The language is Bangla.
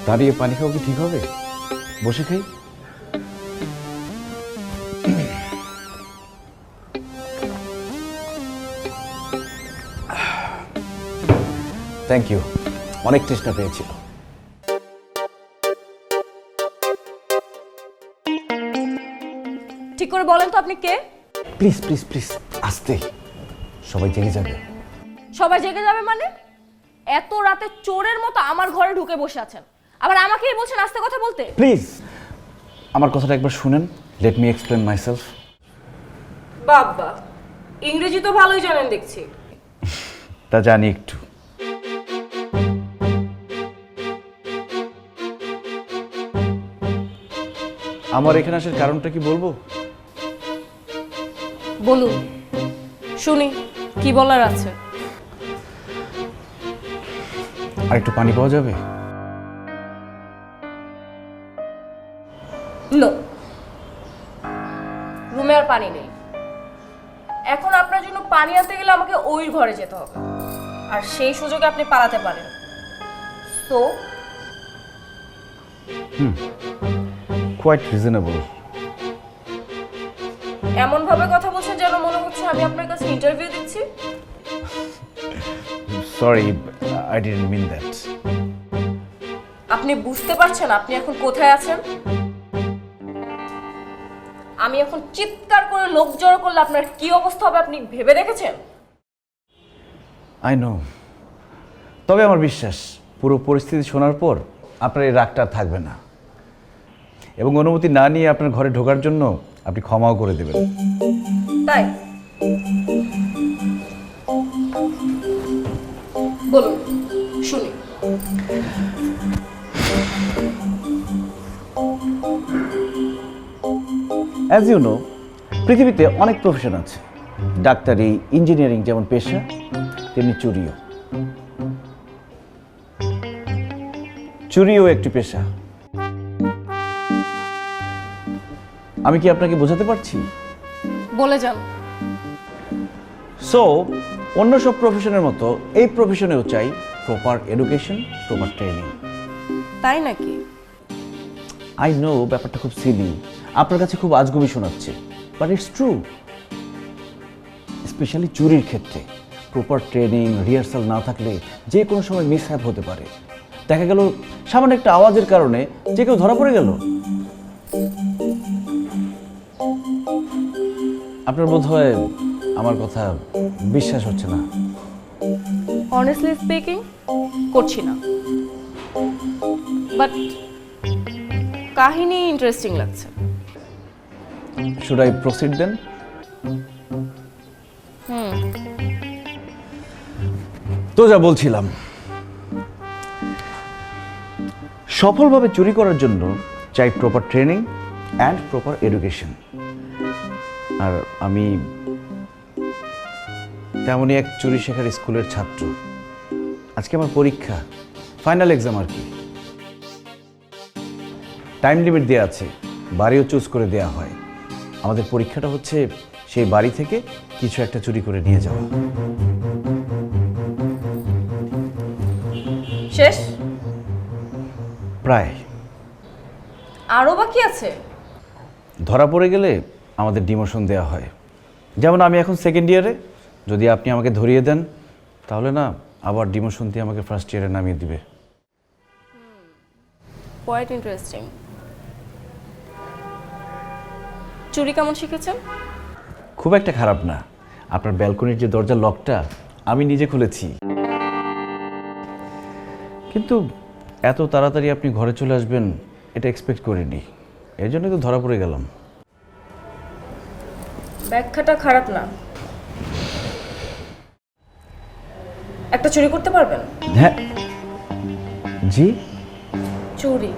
দাঁড়িয়ে পানি খাওয়া কি ঠিক হবে? বসে খাই। থ্যাংক ইউ, অনেক চেষ্টা পেয়েছিল। ঠিক করে বলেন তো আপনি কে? প্লিজ প্লিজ প্লিজ, আস্তে, সবাই জেগে যাবে। সবাই জেগে যাবে মানে? এত রাতে চোরের মতো আমার ঘরে ঢুকে বসে আছেন, আবার আমাকেই বলছেন আস্তে কথা বলতে। প্লিজ আমার কথাটা একবার শুনেন। Let me explain myself. বাবা, ইংরেজি তো ভালোই জানেন দেখছি। তা জানি একটু। আমার এখানে আসার কারণটা কি বলবো? বলুন, শুনি কি বলার আছে। আর একটু পানি পাওয়া যাবে? নো, রুমে আর পানি নেই। এখন আপনার জন্য পানি আনতে গেলে আমাকে ওই ঘরে যেতে হবে, আর সেই সুযোগে আপনি পালাতে পারেন। তো কোয়াইট রিজনেবল। এমন ভাবে কথা বলছেন যেন মনে হচ্ছে আমি আপনার কাছে ইন্টারভিউ দিচ্ছি। Sorry, I didn't mean that. আপনি বুঝতে পারছেন আপনি এখন কোথায় আছেন? আমি এখন চিৎকার করে লোক জড়ো করলে আপনার কি অবস্থা হবে আপনি ভেবে দেখেছেন? আই নো, তবে আমার বিশ্বাস পুরো পরিস্থিতি শোনার পর আপনার এই রাগটা আর থাকবে না, এবং অনুমতি না নিয়ে আপনার ঘরে ঢোকার জন্য আপনি ক্ষমাও করে দেবেন। তাই বলুন, শুনি। অ্যাজ ইউ নো, পৃথিবীতে অনেক প্রফেশন আছে। ডাক্তারি, ইঞ্জিনিয়ারিং যেমন পেশা, তেমনি চুরিও। চুরিও একটি পেশা। আমি কি আপনাকে বোঝাতে পারছি? বলে যান। সো অন্য সব প্রফেশনের মতো এই প্রফেশনেও চাই প্রপার এডুকেশন, প্রপার ট্রেনিং। তাই নাকি? আই নো ব্যাপারটা খুব সিলি, আপনার কাছে খুব আজগুবি শোনাচ্ছে, বাট ইটস ট্রু। স্পেশালি চুরির ক্ষেত্রে প্রপার ট্রেনিং, রিহার্সাল না থাকলে যে কোনো সময় মিসহ্যাপ হতে পারে। দেখা গেল সামান্য একটা আওয়াজের কারণে যে কেউ ধরা পড়ে গেল। আপনার বোধ হয় আমার কথা বিশ্বাস হচ্ছে না। অনেস্টলি স্পিকিং, করছি না, বাট কাহিনী ইন্টারেস্টিং লাগছে। Should I proceed then? তো যা বলছিলাম, সফলভাবে চুরি করার জন্য চাই proper training and proper education. আর আমি তেমনই এক চুরি শেখার স্কুলের ছাত্র। আজকে আমার পরীক্ষা, ফাইনাল এক্সাম আর কি। টাইম লিমিট দেওয়া আছে, বাড়িও চুজ করে দেওয়া হয়। আমাদের পরীক্ষাটা হচ্ছে সেই বাড়ি থেকে কিছু একটা চুরি করে নিয়ে যাওয়া। শেষ? প্রায়। আরো বাকি আছে? ধরা পড়ে গেলে আমাদের ডিমোশন দেওয়া হয়। যেমন আমি এখন সেকেন্ড ইয়ারে, যদি আপনি আমাকে ধরিয়ে দেন তাহলে না আবার ডিমোশন দিয়ে আমাকে ফার্স্ট ইয়ারে নামিয়ে দিবে। Quite interesting. চুরি কেমন শিখেছেন? খুব একটা খারাপ না। আপনার ব্যালকনির যে দরজার লকটা আমি নিজে খুলেছি। কিন্তু এত তাড়াতাড়ি আপনি ঘরে চলে আসবেন এটা এক্সপেক্ট করিনি, এর জন্য তো ধরা পড়ে গেলাম। ব্যাখ্যাটা খারাপ না। একটা চুরি করতে পারবেন? হ্যাঁ, জি। চুরি